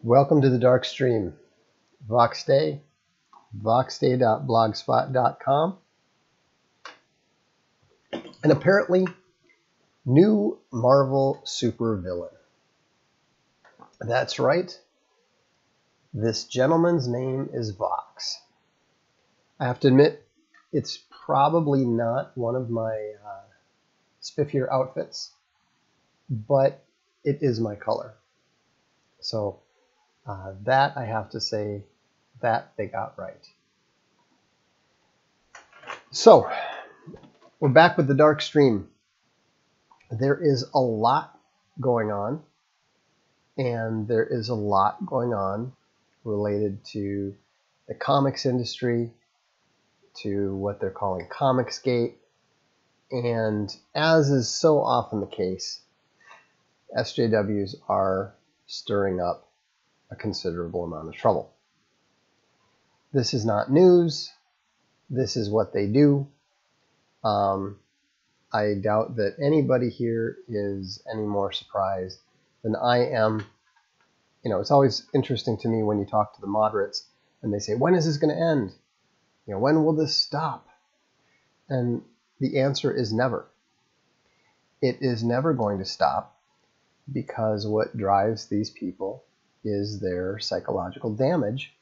Welcome to the Darkstream. Voxday, voxday.blogspot.com. And apparently, new Marvel supervillain. That's right. This gentleman's name is Vox. I have to admit, it's probably not one of my spiffier outfits, but it is my color. So that I have to say, that they got right. So we're back with the Darkstream. There is a lot going on, and there is a lot going on related to the comics industry, to what they're calling Comicsgate, and as is so often the case, SJWs are stirring up a considerable amount of trouble. This is not news. This is what they do. I doubt that anybody here is any more surprised than I am. You know, it's always interesting to me when you talk to the moderates and they say, when is this going to end? You know, when will this stop? And the answer is never. It is never going to stop, because what drives these people is their psychological damage.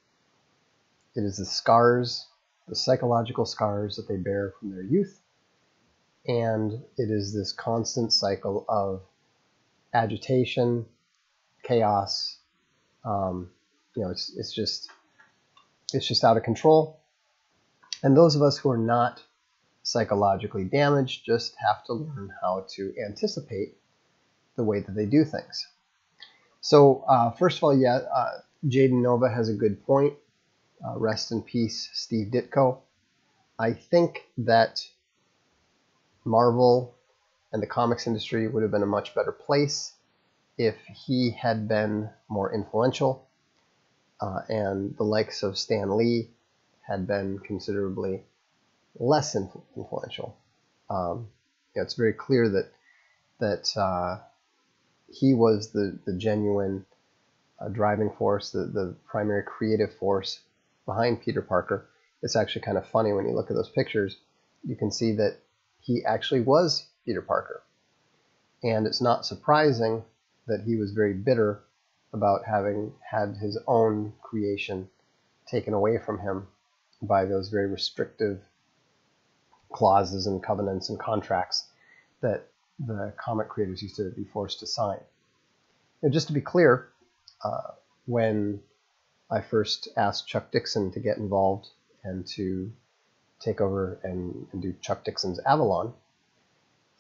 It is the scars, the psychological scars that they bear from their youth. And it is this constant cycle of agitation, chaos. You know, it's just out of control. And those of us who are not psychologically damaged just have to learn how to anticipate the way that they do things. So first of all, Jaden Nova has a good point. Rest in peace, Steve Ditko. I think that Marvel and the comics industry would have been a much better place if he had been more influential, and the likes of Stan Lee had been considerably less influential. It's very clear that he was the genuine driving force, the primary creative force behind Peter Parker. It's actually kind of funny when you look at those pictures. You can see that he actually was Peter Parker. And it's not surprising that he was very bitter about having had his own creation taken away from him by those very restrictive clauses and covenants and contracts that the comic creators used to be forced to sign. And just to be clear, when I first asked Chuck Dixon to get involved and to take over and do Chuck Dixon's Avalon,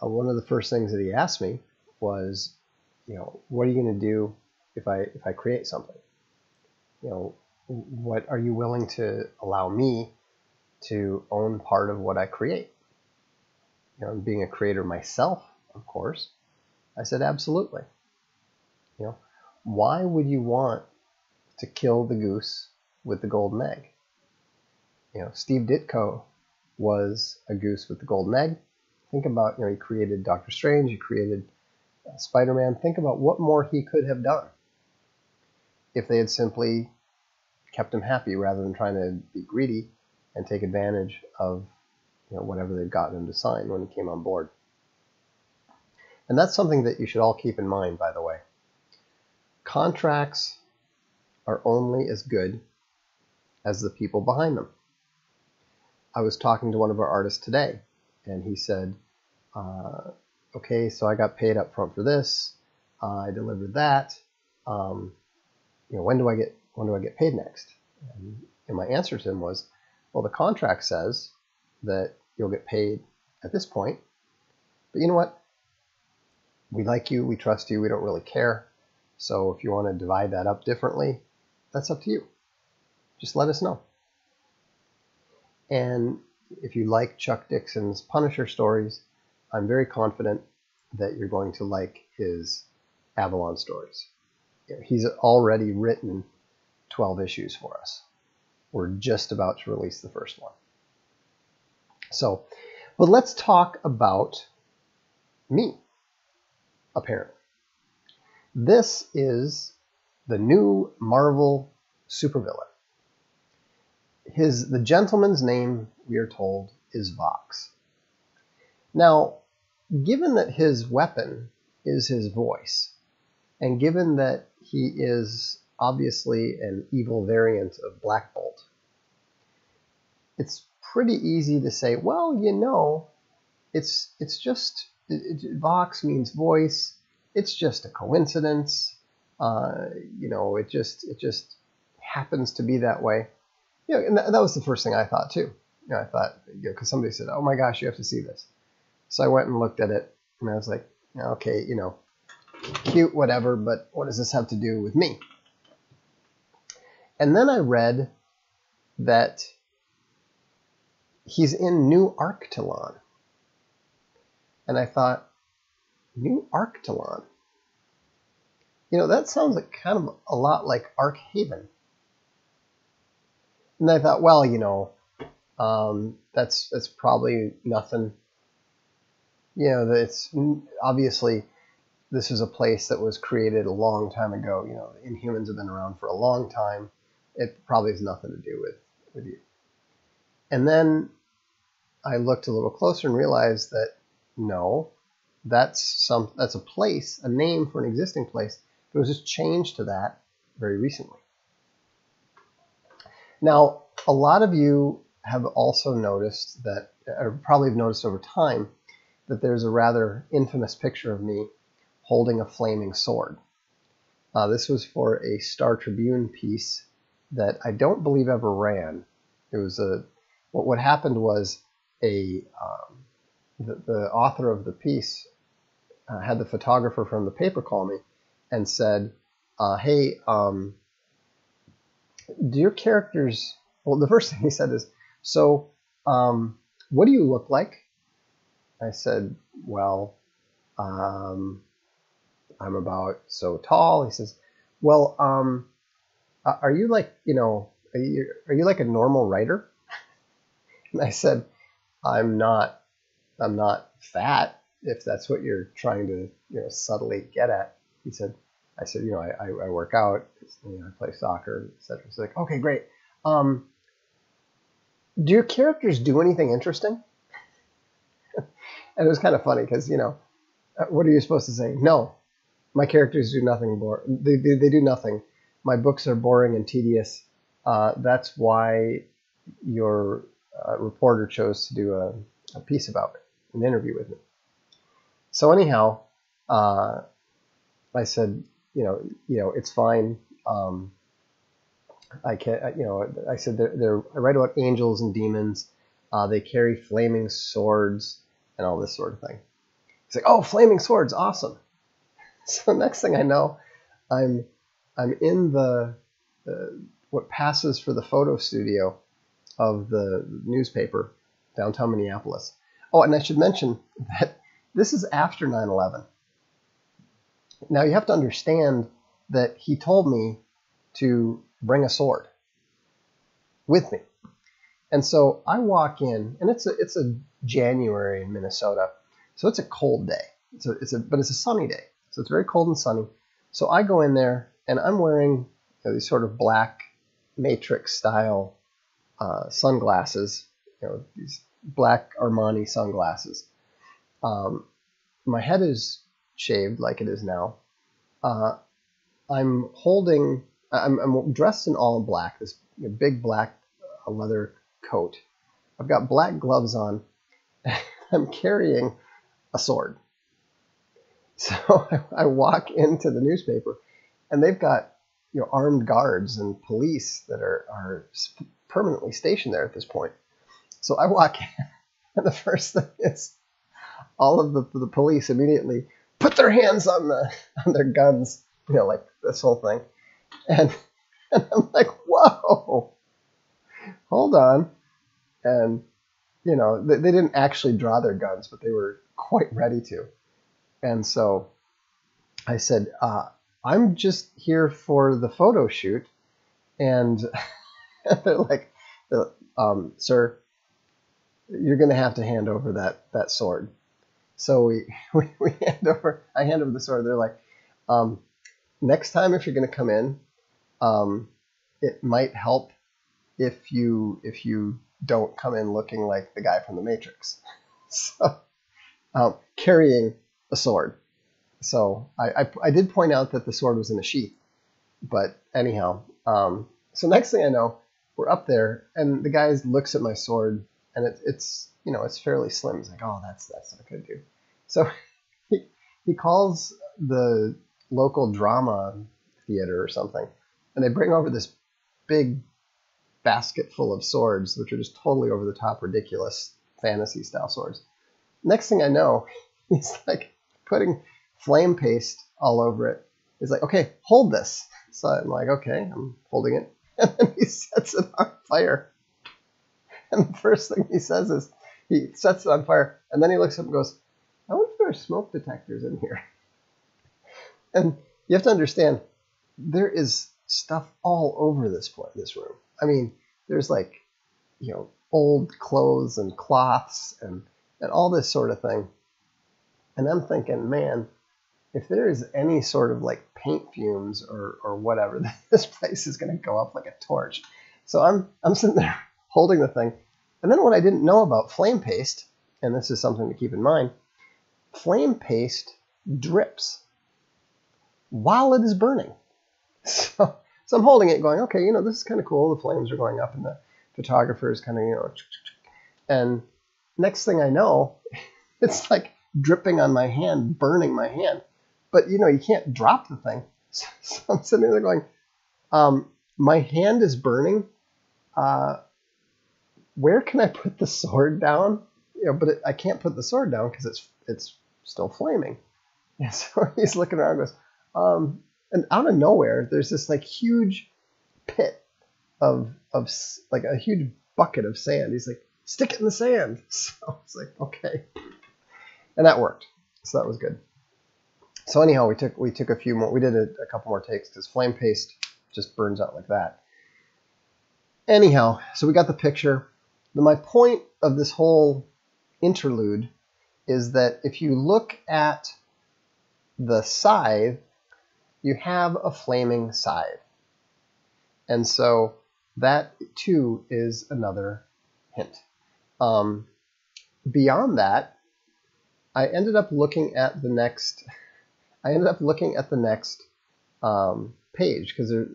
one of the first things that he asked me was, you know, what are you going to do if I create something? You know, what are you willing to allow me to own part of what I create? You know, being a creator myself, of course, I said, absolutely. You know, why would you want to kill the goose with the golden egg? You know, Steve Ditko was a goose with the golden egg. Think about, you know, he created Doctor Strange, he created Spider-Man. Think about what more he could have done if they had simply kept him happy rather than trying to be greedy and take advantage of, you know, whatever they'd gotten him to sign when he came on board. And that's something that you should all keep in mind, by the way. Contracts are only as good as the people behind them. I was talking to one of our artists today, and he said, okay, so I got paid up front for this, I delivered that, you know, when do I get paid next? And my answer to him was, well, the contract says that you'll get paid at this point, but you know what? We like you, we trust you, we don't really care. So if you want to divide that up differently, that's up to you. Just let us know. And if you like Chuck Dixon's Punisher stories, I'm very confident that you're going to like his Avalon stories. He's already written 12 issues for us. We're just about to release the first one. So, but let's talk about me, apparently. This is the new Marvel supervillain. The gentleman's name, we are told, is Vox. Now, given that his weapon is his voice, and given that he is obviously an evil variant of Black Bolt, it's pretty easy to say, well, you know, it's just Vox means voice. It's just a coincidence. You know, it just happens to be that way. You know, and that was the first thing I thought too. You know, I thought, you know, because somebody said, "Oh my gosh, you have to see this." So I went and looked at it, and I was like, okay, you know, cute, whatever, but what does this have to do with me? And then I read that he's in New Arctilon. And I thought, New Arctilon? You know, that sounds like kind of a lot like Arkhaven. And I thought, well, you know, that's probably nothing. You know, it's obviously this is a place that was created a long time ago. You know, the Inhumans have been around for a long time. It probably has nothing to do with you. And then I looked a little closer and realized that no, that's a place, a name for an existing place. It was just changed to that very recently. Now, a lot of you have also noticed that, or probably have noticed over time, that there's a rather infamous picture of me holding a flaming sword. This was for a Star Tribune piece that I don't believe ever ran. It was what happened was the author of the piece had the photographer from the paper call me and said, hey, do your characters, well, the first thing he said is, so what do you look like? I said, well, I'm about so tall. He says, well, are you like, you know, are you like a normal writer? And I said, I'm not fat, if that's what you're trying to, you know, subtly get at. I said, you know, I work out, you know, I play soccer, etc. He's like, okay, great. Do your characters do anything interesting? And it was kind of funny because, you know, what are you supposed to say? No, my characters do nothing boring. They do nothing. My books are boring and tedious. That's why your reporter chose to do a piece about me, an interview with me. So anyhow, I said, you know, it's fine. I can't, you know, I said I write about angels and demons. They carry flaming swords and all this sort of thing. He's like, oh, flaming swords, awesome. So next thing I know, I'm in the what passes for the photo studio of the newspaper downtown Minneapolis. Oh, and I should mention that this is after 9/11. Now you have to understand that he told me to bring a sword with me. And so I walk in, and it's a January in Minnesota, so it's a cold day. But it's a sunny day, so it's very cold and sunny. So I go in there, and I'm wearing, you know, these sort of black Matrix style sunglasses, you know, these black Armani sunglasses. My head is shaved like it is now. I'm dressed in all black, this big black leather coat. I've got black gloves on. I'm carrying a sword. So I walk into the newspaper, and they've got, you know, armed guards and police that are permanently stationed there at this point. So I walk in, and the first thing is all of the police immediately put their hands on their guns, you know, like this whole thing. And I'm like, whoa, hold on. And, you know, they didn't actually draw their guns, but they were quite ready to. And so I said, I'm just here for the photo shoot. And they're like, sir, you're going to have to hand over that sword. So I hand over the sword. They're like, next time if you're going to come in, it might help if you don't come in looking like the guy from the Matrix, so carrying a sword. So I did point out that the sword was in a sheath, but anyhow, so next thing I know, we're up there, and the guy looks at my sword, and it's it's fairly slim. He's like, oh, that's not good, dude. So he calls the local drama theater or something, and they bring over this big basket full of swords, which are just totally over the top, ridiculous fantasy style swords. Next thing I know, he's like putting flame paste all over it. He's like, okay, hold this. So I'm like, okay, I'm holding it. And then he sets it on fire. And the first thing he says is, he sets it on fire, and then he looks up and goes, I wonder if there are smoke detectors in here. And you have to understand, there is stuff all over this room. I mean, there's like, old clothes and cloths and all this sort of thing. And I'm thinking, man, if there is any sort of like paint fumes or whatever, this place is going to go up like a torch. So I'm sitting there holding the thing. And then what I didn't know about flame paste, and this is something to keep in mind, flame paste drips while it is burning. So I'm holding it going, okay, this is kind of cool. The flames are going up, and the photographer is kind of, and next thing I know, it's like dripping on my hand, burning my hand. But, you can't drop the thing. So I'm sitting there going, my hand is burning. Where can I put the sword down? But I can't put the sword down because it's still flaming. And so he's looking around and goes, and out of nowhere, there's this like huge pit of like a huge bucket of sand. He's like, stick it in the sand. So I was like, okay. And that worked. So that was good. So anyhow, we took a few more. We did a couple more takes because flame paste just burns out like that. Anyhow, so we got the picture. My point of this whole interlude is that if you look at the scythe, you have a flaming scythe. And so that too is another hint. Beyond that, I ended up looking at the next page, because they're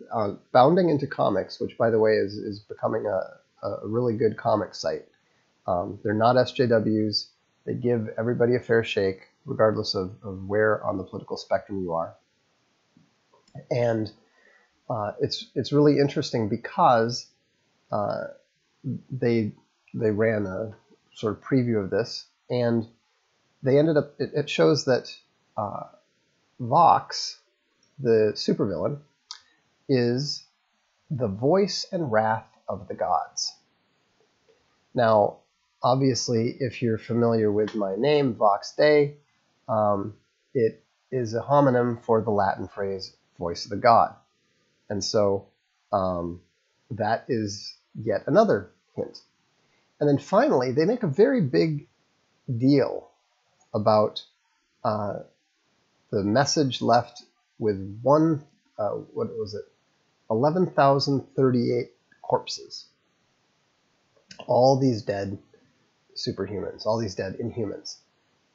bounding into comics, which by the way is becoming a really good comic site. They're not SJWs. They give everybody a fair shake, regardless of where on the political spectrum you are. And it's really interesting because they ran a sort of preview of this, and they ended up, it shows that Vox, the supervillain, is the voice and wrath of the gods. Now, obviously, if you're familiar with my name, Vox Dei, it is a homonym for the Latin phrase voice of the god. And so that is yet another hint. And then finally, they make a very big deal about the message left with 11,038 corpses. All these dead superhumans, all these dead inhumans.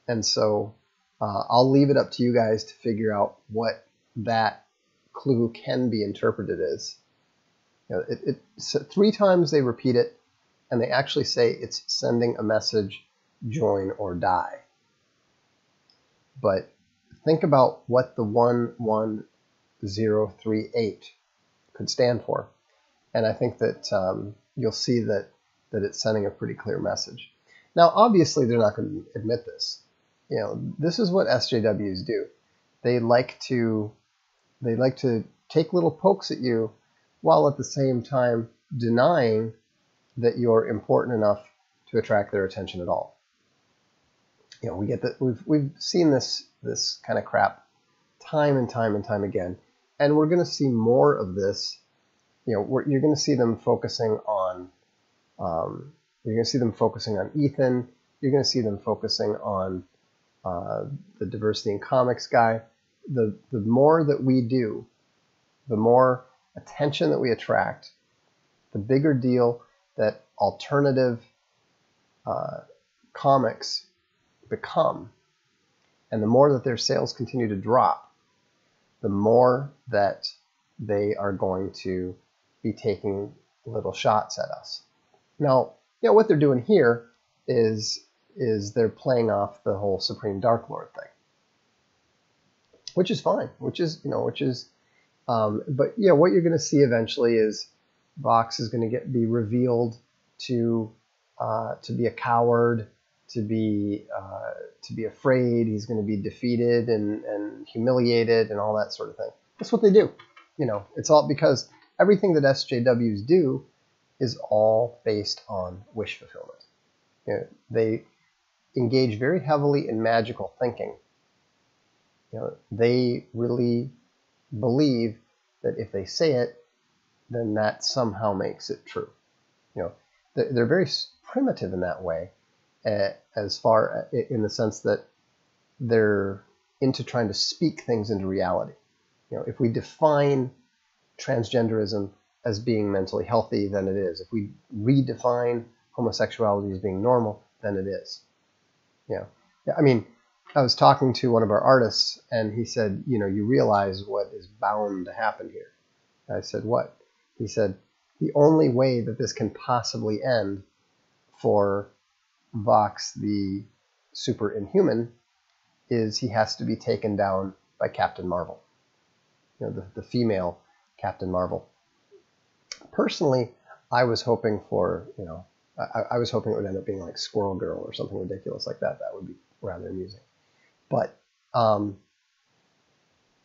And so I'll leave it up to you guys to figure out what that clue can be interpreted as. So 3 times they repeat it, and they actually say it's sending a message, join or die. But think about what the 11038 could stand for. And I think that you'll see that it's sending a pretty clear message. Now, obviously, they're not going to admit this. This is what SJWs do. They like to take little pokes at you, while at the same time denying that you're important enough to attract their attention at all. We get that. We've seen this kind of crap time and time and time again, and we're going to see more of this. You're going to see them focusing on. You're going to see them focusing on Ethan. You're going to see them focusing on the diversity in comics guy. the more that we do, the more attention that we attract, the bigger deal that alternative comics become, and the more that their sales continue to drop, the more that they are going to be taking little shots at us. Now, what they're doing here is they're playing off the whole Supreme Dark Lord thing, which is fine, but what you're going to see eventually is Vox is going to be revealed to be a coward, to be afraid. He's going to be defeated and humiliated and all that sort of thing. That's what they do. It's all because everything that SJWs do is all based on wish fulfillment. They engage very heavily in magical thinking. They really believe that if they say it, then that somehow makes it true. They're very primitive in that way, as far in the sense that they're into trying to speak things into reality. If we define transgenderism as being mentally healthy, then it is. If we redefine homosexuality as being normal, then it is. I mean, I was talking to one of our artists, and he said, you realize what is bound to happen here. I said, what? He said, the only way that this can possibly end for Vox, the super inhuman, is he has to be taken down by Captain Marvel, the female Captain Marvel. Personally, I was hoping for, I was hoping it would end up being like Squirrel Girl or something ridiculous like that. That would be rather amusing. But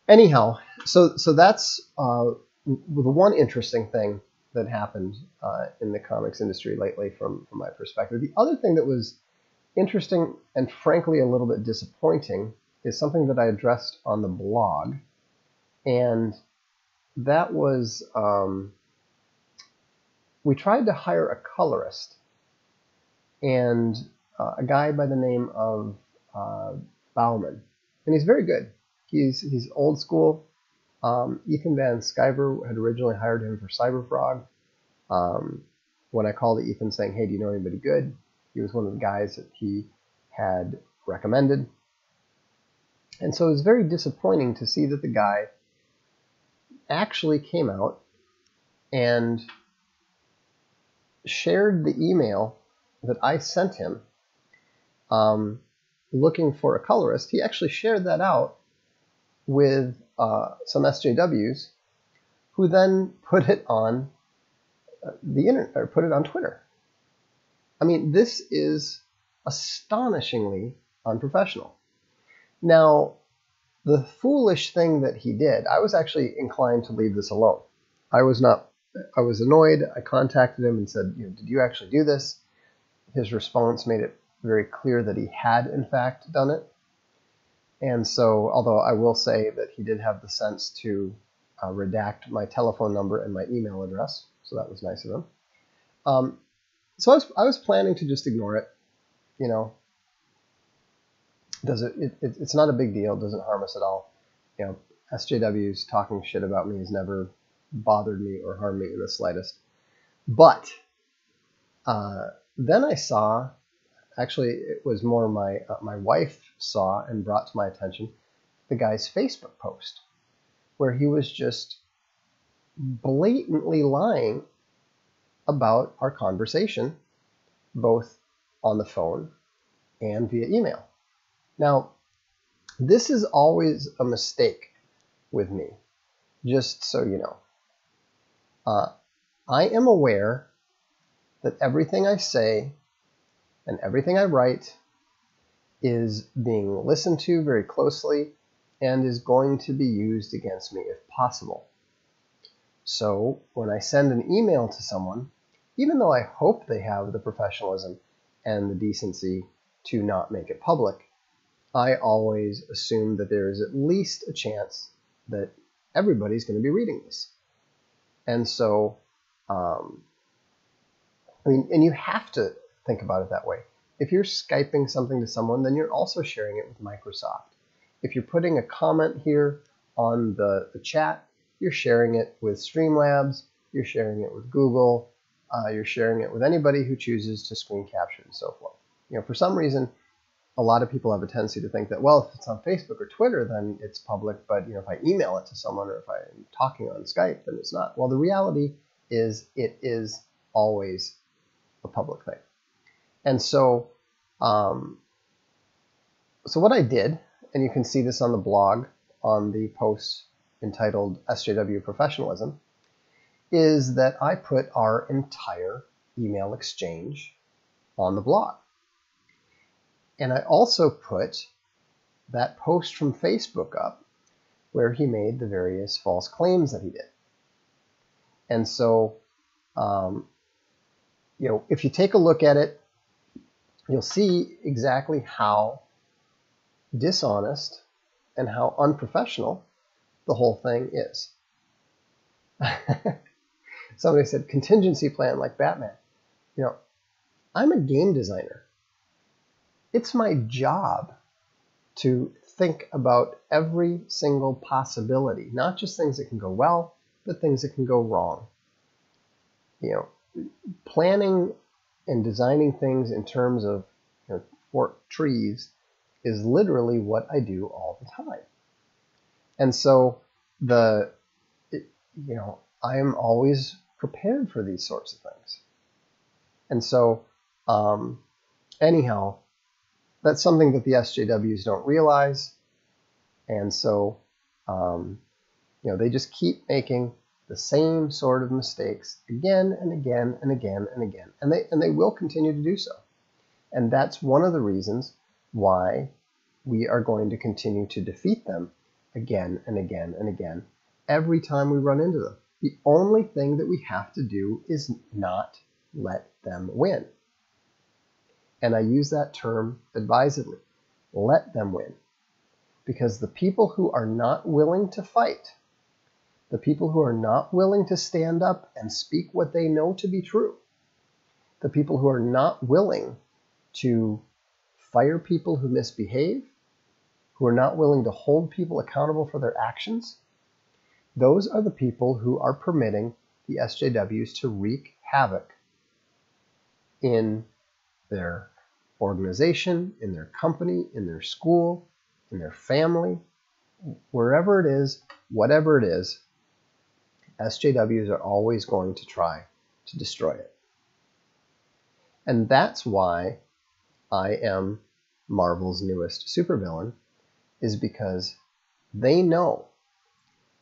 anyhow, so that's the one interesting thing that happened in the comics industry lately from my perspective. The other thing that was interesting and frankly a little bit disappointing is something that I addressed on the blog, and that was we tried to hire a colorist, and a guy by the name of Bauman, and he's very good. He's old school. Ethan Van Sciver had originally hired him for Cyberfrog. When I called Ethan saying, hey, do you know anybody good? He was one of the guys that he had recommended. And so it was very disappointing to see that the guy actually came out and shared the email that I sent him looking for a colorist. He actually shared that out with some SJWs, who then put it on the internet, or put it on Twitter. I mean, this is astonishingly unprofessional. Now, the foolish thing that he did, I was actually inclined to leave this alone. I was annoyed. I contacted him and said, did you actually do this? His response made it very clear that he had, in fact, done it. And so, although I will say that he did have the sense to redact my telephone number and my email address, so that was nice of him. So I was planning to just ignore it. It's not a big deal. It doesn't harm us at all. SJWs talking shit about me has never bothered me or harmed me in the slightest. But then I saw, actually it was more my wife saw and brought to my attention the guy's Facebook post, where he was just blatantly lying about our conversation, both on the phone and via email. Now, this is always a mistake with me, just so you know. I am aware that everything I say and everything I write is being listened to very closely and is going to be used against me if possible. So when I send an email to someone, even though I hope they have the professionalism and the decency to not make it public, I always assume that there is at least a chance that everybody's going to be reading this. And so, and you have to think about it that way. If you're Skyping something to someone, then you're also sharing it with Microsoft. If you're putting a comment here on the chat, you're sharing it with Streamlabs, you're sharing it with Google, you're sharing it with anybody who chooses to screen capture and so forth. For some reason, a lot of people have a tendency to think that, well, if it's on Facebook or Twitter, then it's public, but if I email it to someone or if I'm talking on Skype, then it's not. Well, the reality is it is always a public thing. And so, so what I did, and you can see this on the blog on the post entitled SJW Professionalism, is that I put our entire email exchange on the blog. And I also put that post from Facebook up where he made the various false claims that he did. And so, if you take a look at it, you'll see exactly how dishonest and how unprofessional the whole thing is. Somebody said, contingency plan like Batman. I'm a game designer. It's my job to think about every single possibility, not just things that can go well, but things that can go wrong. Planning and designing things in terms of forked trees is literally what I do all the time. And so I am always prepared for these sorts of things. And so anyhow, that's something that the SJWs don't realize. And so, they just keep making the same sort of mistakes again and again and again and again. And they will continue to do so. And that's one of the reasons why we are going to continue to defeat them again and again and again every time we run into them. The only thing that we have to do is not let them win. And I use that term advisedly. Let them win. Because the people who are not willing to fight, the people who are not willing to stand up and speak what they know to be true, the people who are not willing to fire people who misbehave, who are not willing to hold people accountable for their actions, those are the people who are permitting the SJWs to wreak havoc in their organization, in their company, in their school, in their family, wherever it is, whatever it is, SJWs are always going to try to destroy it. And that's why I am Marvel's newest supervillain, is because they know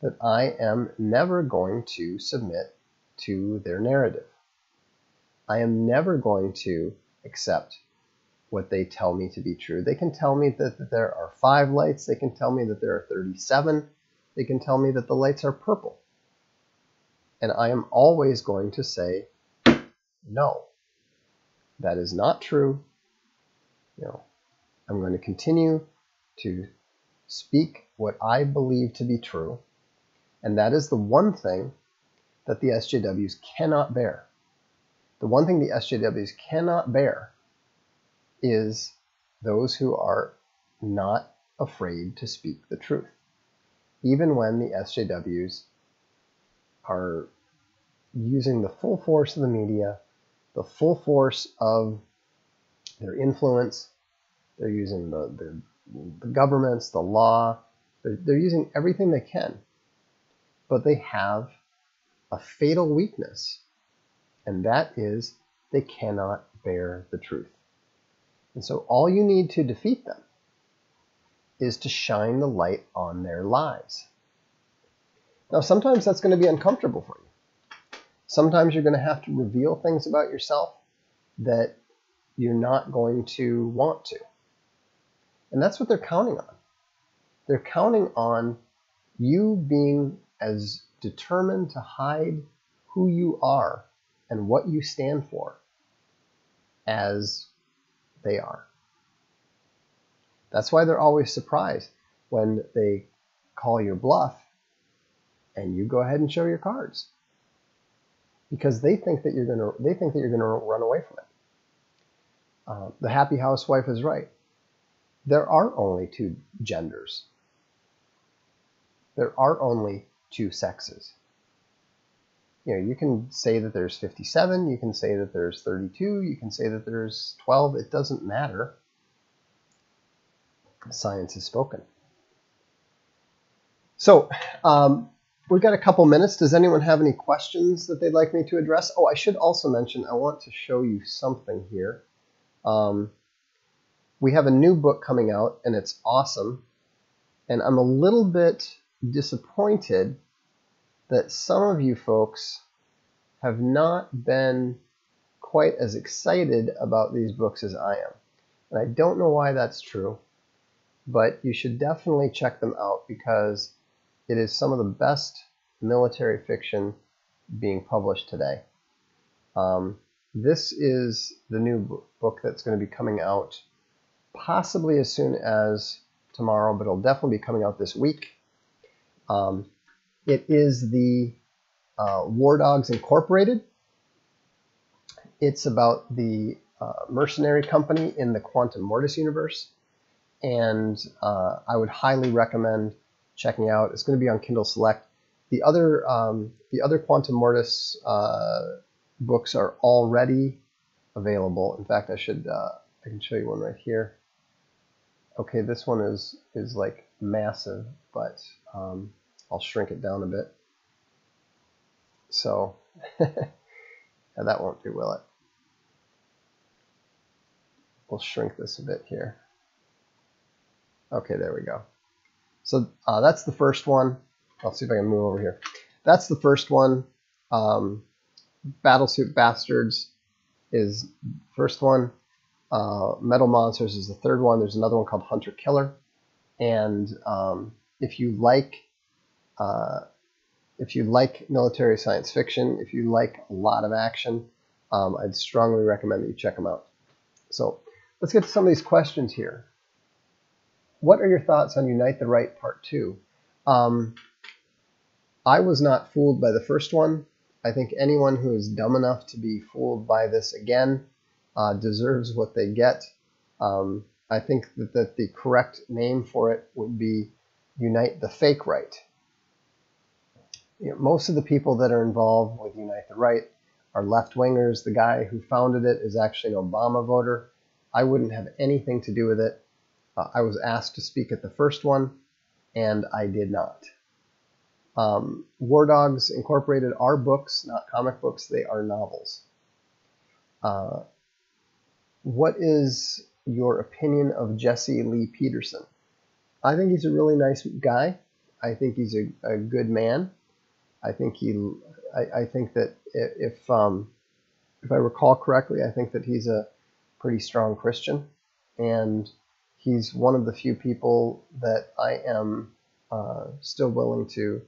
that I am never going to submit to their narrative. I am never going to accept what they tell me to be true. They can tell me that there are 5 lights. They can tell me that there are 37. They can tell me that the lights are purple. And I am always going to say, no, that is not true. I'm going to continue to speak what I believe to be true. And that is the one thing that the SJWs cannot bear. The one thing the SJWs cannot bear is those who are not afraid to speak the truth. Even when the SJWs are using the full force of the media, the full force of their influence, they're using the governments, the law, they're using everything they can, but they have a fatal weakness, and that is they cannot bear the truth. And so all you need to defeat them is to shine the light on their lies. Now, sometimes that's going to be uncomfortable for you. Sometimes you're going to have to reveal things about yourself that you're not going to want to. And that's what they're counting on. They're counting on you being as determined to hide who you are and what you stand for as they are. That's why they're always surprised when they call your bluff and you go ahead and show your cards, because they think that you're going to run away from it. The happy housewife is right. There are only 2 genders. there are only two sexes. You can say that there's 57, you can say that there's 32, you can say that there's 12. It doesn't matter. Science is spoken. So we've got a couple minutes. Does anyone have any questions that they'd like me to address? Oh, I should also mention, I want to show you something here. We have a new book coming out, and it's awesome. And I'm a little bit disappointed that some of you folks have not been quite as excited about these books as I am. And I don't know why that's true, but you should definitely check them out because it is some of the best military fiction being published today. This is the new book that's going to be coming out possibly as soon as tomorrow, but it'll definitely be coming out this week. It is the War Dogs Incorporated. It's about the mercenary company in the Quantum Mortis universe, and I would highly recommend checking out. It's going to be on Kindle Select. The other Quantum Mortis books are already available. In fact, I can show you one right here. Okay, this one is like massive, but I'll shrink it down a bit. So yeah, that won't do, will it? We'll shrink this a bit here. Okay, there we go. So that's the first one. I'll see if I can move over here. That's the first one. Battlesuit Bastards is the first one. Metal Monsters is the third one. There's another one called Hunter Killer. And if you like military science fiction, if you like a lot of action, I'd strongly recommend that you check them out. So let's get to some of these questions here. What are your thoughts on Unite the Right Part 2? I was not fooled by the first one. I think anyone who is dumb enough to be fooled by this again deserves what they get. I think that the correct name for it would be Unite the Fake Right. Most of the people that are involved with Unite the Right are left-wingers. The guy who founded it is actually an Obama voter. I wouldn't have anything to do with it. I was asked to speak at the first one, and I did not. War Dogs Incorporated are books, not comic books. They are novels. What is your opinion of Jesse Lee Peterson? I think he's a really nice guy. I think he's a good man. I think that if I recall correctly, I think that he's a pretty strong Christian, and he's one of the few people that I am still willing to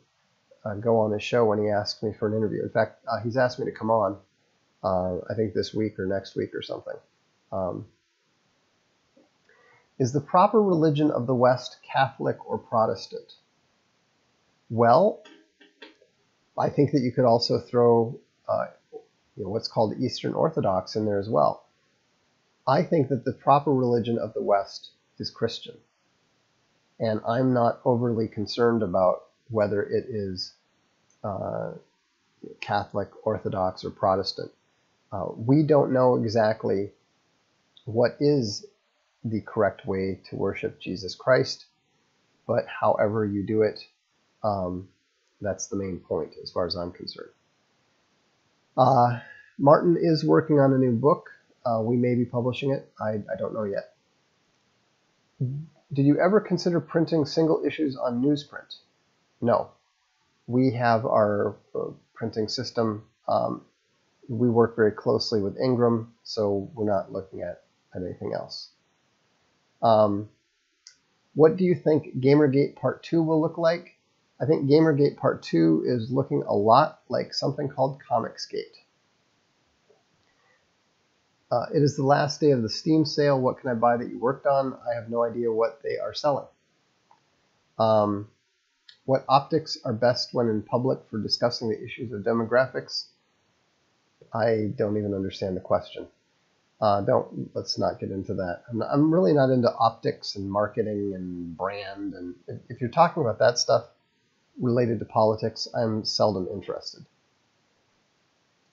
go on his show when he asks me for an interview. In fact, he's asked me to come on, I think this week or next week or something. Is the proper religion of the West Catholic or Protestant? Well, I think that you could also throw what's called Eastern Orthodox in there as well. I think that the proper religion of the West is Christian. And I'm not overly concerned about whether it is Catholic, Orthodox, or Protestant. We don't know exactly what is the correct way to worship Jesus Christ, but however you do it, that's the main point as far as I'm concerned. Martin is working on a new book. We may be publishing it. I don't know yet. Did you ever consider printing single issues on newsprint? No. We have our printing system. We work very closely with Ingram, so we're not looking at anything else. What do you think Gamergate Part 2 will look like? I think Gamergate Part 2 is looking a lot like something called Comicsgate. It is the last day of the Steam sale. What can I buy that you worked on? I have no idea what they are selling. What optics are best when in public for discussing the issues of demographics? I don't even understand the question. Let's not get into that. I'm really not into optics and marketing and brand. And if you're talking about that stuff, related to politics, I'm seldom interested.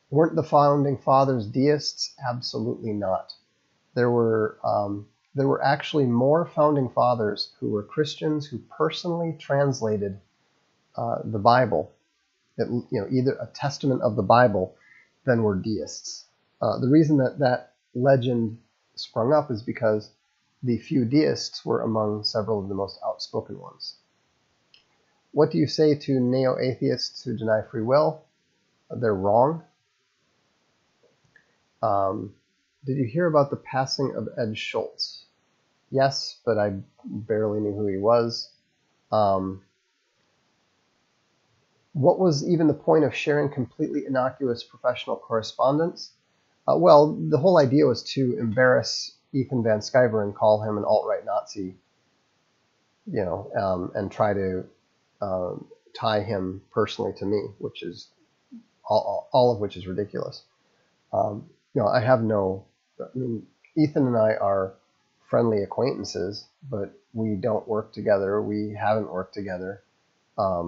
Weren't the founding fathers deists? Absolutely not. There were actually more founding fathers who were Christians who personally translated the Bible, either a testament of the Bible, than were deists. The reason that legend sprung up is because the few deists were among several of the most outspoken ones. What do you say to neo-atheists who deny free will? They're wrong. Did you hear about the passing of Ed Schultz? Yes, but I barely knew who he was. What was even the point of sharing completely innocuous professional correspondence? Well, the whole idea was to embarrass Ethan Van Sciver and call him an alt-right Nazi, and try to tie him personally to me, which is all of which is ridiculous. Ethan and I are friendly acquaintances, but we don't work together. We haven't worked together. I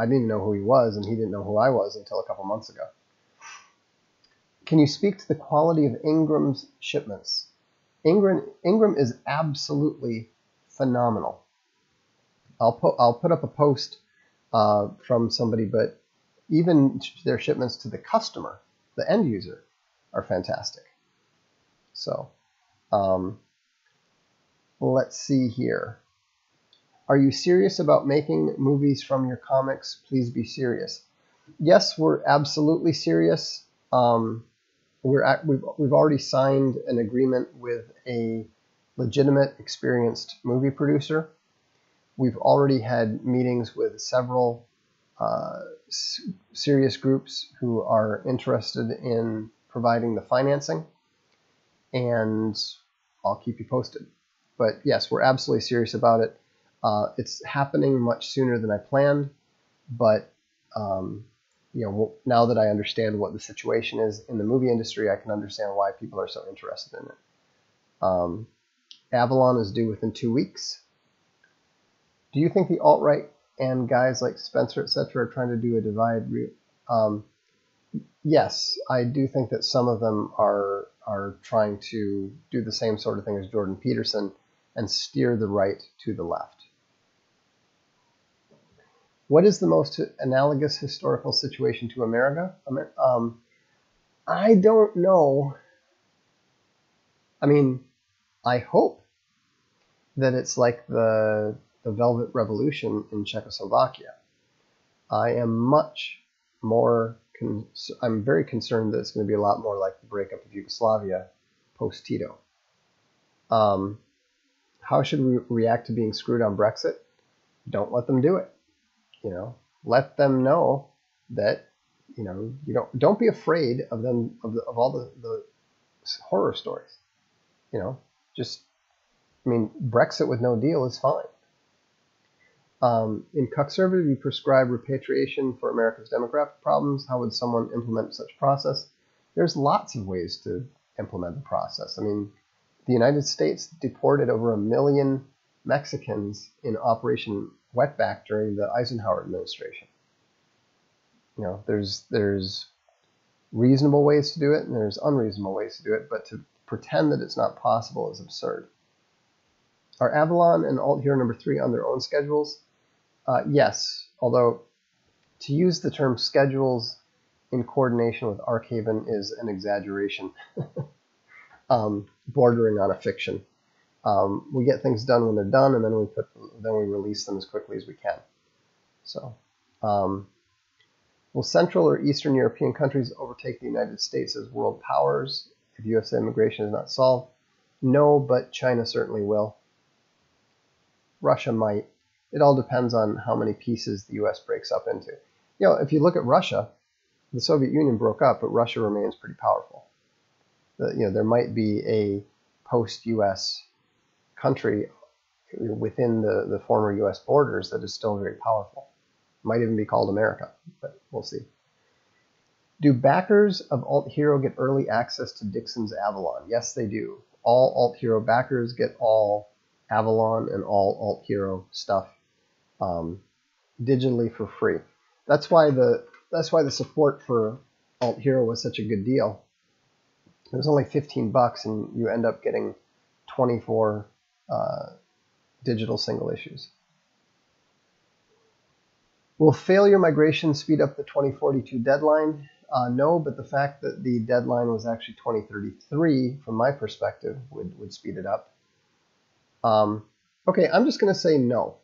didn't even know who he was, and he didn't know who I was until a couple months ago. Can you speak to the quality of Ingram's shipments? Ingram is absolutely phenomenal. I'll put up a post from somebody, but even their shipments to the customer, the end user, are fantastic. So let's see here. Are you serious about making movies from your comics? Please be serious. Yes, we're absolutely serious. We've already signed an agreement with a legitimate, experienced movie producer. We've already had meetings with several serious groups who are interested in providing the financing, and I'll keep you posted. But yes, we're absolutely serious about it. It's happening much sooner than I planned, but now that I understand what the situation is in the movie industry, I can understand why people are so interested in it. Avalon is due within 2 weeks. Do you think the alt-right and guys like Spencer, etc., are trying to do a divide? Yes, I do think that some of them are trying to do the same sort of thing as Jordan Peterson and steer the right to the left. What is the most analogous historical situation to America? I don't know. I mean, I hope that it's like the Velvet Revolution in Czechoslovakia. I am much more, I'm very concerned that it's going to be a lot more like the breakup of Yugoslavia post-Tito. How should we react to being screwed on Brexit? Don't let them do it. Let them know that, don't be afraid of them, of all the horror stories. Brexit with no deal is fine. In Conservative, you prescribe repatriation for America's demographic problems. How would someone implement such process? There's lots of ways to implement the process. The United States deported over 1 million Mexicans in Operation Wetback during the Eisenhower administration. There's reasonable ways to do it, and there's unreasonable ways to do it, but to pretend that it's not possible is absurd. Are Avalon and Alt Hero number 3 on their own schedules? Yes, although to use the term schedules in coordination with Arkhaven is an exaggeration, bordering on a fiction. We get things done when they're done, and then we release them as quickly as we can. So, will Central or Eastern European countries overtake the United States as world powers if U.S. immigration is not solved? No, but China certainly will. Russia might. It all depends on how many pieces the U.S. breaks up into. If you look at Russia, the Soviet Union broke up, but Russia remains pretty powerful. There might be a post-U.S. country within the former U.S. borders that is still very powerful. Might even be called America, but we'll see. Do backers of Alt Hero get early access to Dixon's Avalon? Yes, they do. All Alt Hero backers get all Avalon and all Alt Hero stuff digitally for free. That's why the support for Alt Hero was such a good deal. It was only $15, and you end up getting 24 digital single issues. Will failure migration speed up the 2042 deadline? No, but the fact that the deadline was actually 2033, from my perspective, would speed it up. Okay, I'm just going to say no.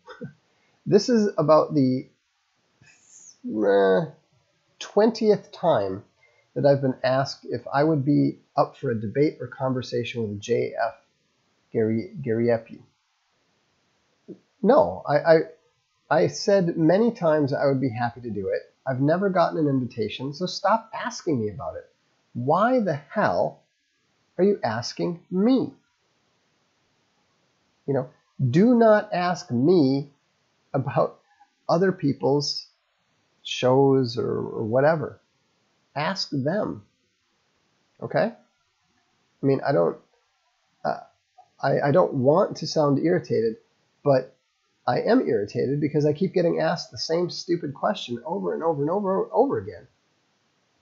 This is about the 20th time that I've been asked if I would be up for a debate or conversation with J.F. Gariepi. No, I said many times I would be happy to do it. I've never gotten an invitation, so stop asking me about it. Why the hell are you asking me? You know, do not ask me about other people's shows or whatever. Ask them. Okay? I mean, I don't want to sound irritated, but I am irritated because I keep getting asked the same stupid question over and over and over again.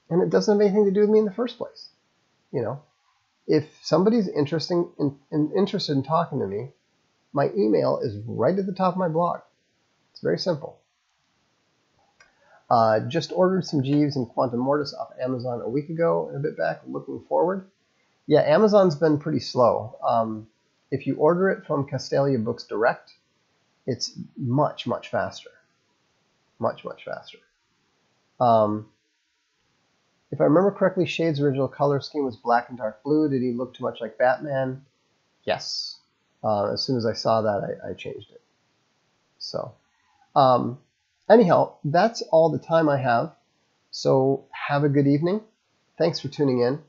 And it doesn't have anything to do with me in the first place. You know, if somebody's interested in talking to me, my email is right at the top of my blog. It's very simple. Just ordered some Jeeves and Quantum Mortis off Amazon a week ago and a bit back. Looking forward. Yeah, Amazon's been pretty slow. If you order it from Castalia Books Direct, it's much, much faster. Much, much faster. If I remember correctly, Shade's original color scheme was black and dark blue. Did he look too much like Batman? Yes. As soon as I saw that, I changed it. So, anyhow, that's all the time I have. So have a good evening. Thanks for tuning in.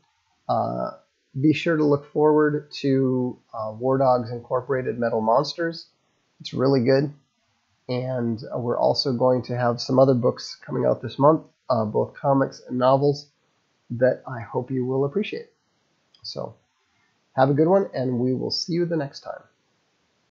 Be sure to look forward to War Dogs Incorporated Metal Monsters. It's really good. And we're also going to have some other books coming out this month, both comics and novels, that I hope you will appreciate. So have a good one, and we will see you the next time.